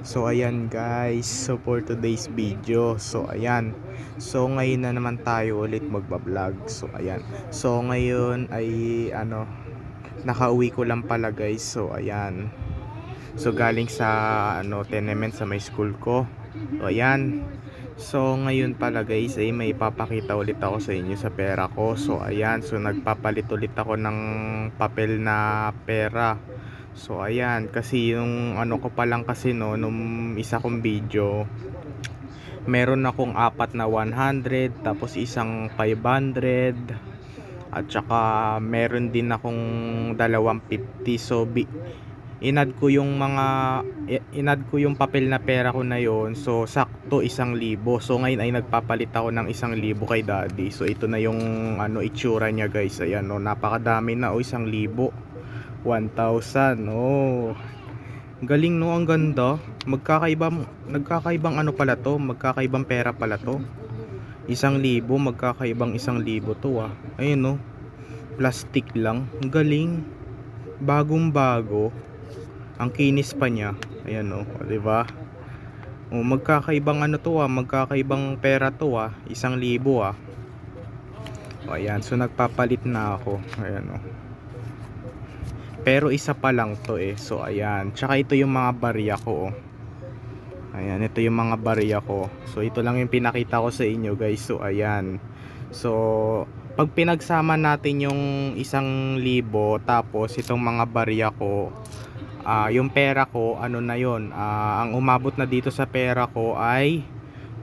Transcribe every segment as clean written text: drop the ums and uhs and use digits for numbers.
So ayan guys, so for today's video, so ayan. So ngayon na naman tayo ulit magba-vlog. So ayan. So ngayon ay nakauwi ko lang pala guys. So ayan. So galing sa tenement sa may school ko. So ayan. So ngayon pala guys ay may papakita ulit ako sa inyo sa pera ko. So ayan, so nagpapalit ulit ako ng papel na pera. So ayan, kasi yung ko pa lang kasi nung isa kong video, meron akong apat na 100, tapos isang 500, at saka meron din akong dalawang 50. So inad ko yung papel na pera ko na yon. So sakto 1,000. So ngayon ay nagpapalit ako ng 1,000 kay daddy. So ito na yung itsura niya guys. Ayan napakadami na 1,000. 1,000. Oh. Galing ang ganda. Nagkakaibang pala to, magkakaibang pera pala to. 1,000, magkakaibang 1,000 to ah. Ayun plastic lang. Galing. Bagong bago. Ang kinis pa niya. Ayan di ba? Magkakaibang to ah, magkakaibang pera to ah. 1,000 ah. Ayan, so nagpapalit na ako. Ayan pero isa pa lang to so ayan, tsaka ito yung mga barya ko ayan, ito yung mga barya ko. So ito lang yung pinakita ko sa inyo guys. So ayan, so pag pinagsama natin yung 1,000 tapos itong mga barya ko, yung pera ko na yon, ang umabot na dito sa pera ko ay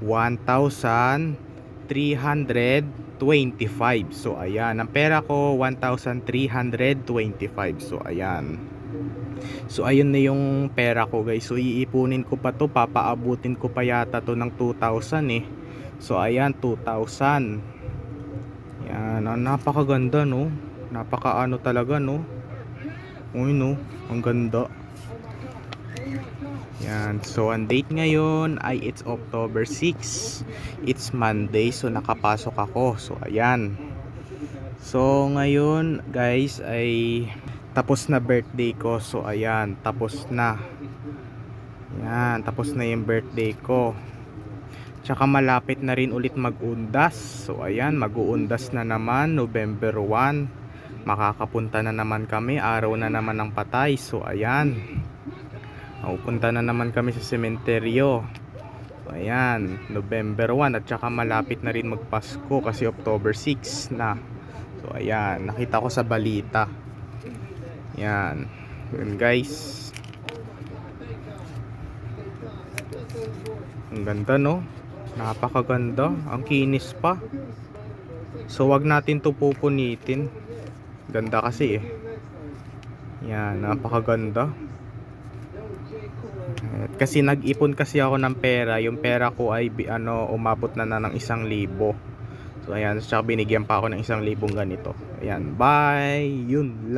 1,325. So ayan, ang pera ko 1,325. So ayan. So ayun na yung pera ko guys. So iipunin ko pa to, papaabutin ko pa yata to ng 2,000 So ayan, 2,000. Yan, napakaganda napaka talaga uy ang ganda. Yan, so ang date ngayon ay it's October 6. It's Monday, so nakapasok ako. So ayan. So ngayon guys ay tapos na birthday ko. So ayan, tapos na. Yan, tapos na yung birthday ko. Tsaka malapit na rin ulit mag-undas. So ayan, mag-uundas na naman November 1. Makakapunta na naman kami, araw na naman ng patay. So ayan, pupunta na naman kami sa sementeryo. So, ayan, November 1 at saka malapit na rin magpasko kasi October 6 na. So ayan, nakita ko sa balita. Yan. Yun guys. Ang ganda napakaganda. Ang kinis pa. So wag natin to pupunitin. Ganda kasi Yan, napakaganda. Kasi nag-ipon kasi ako ng pera. Yung pera ko ay umabot na ng 1,000. So ayan, tsaka binigyan pa ako ng 1,000 ganito. Ayan, bye. Yun lang.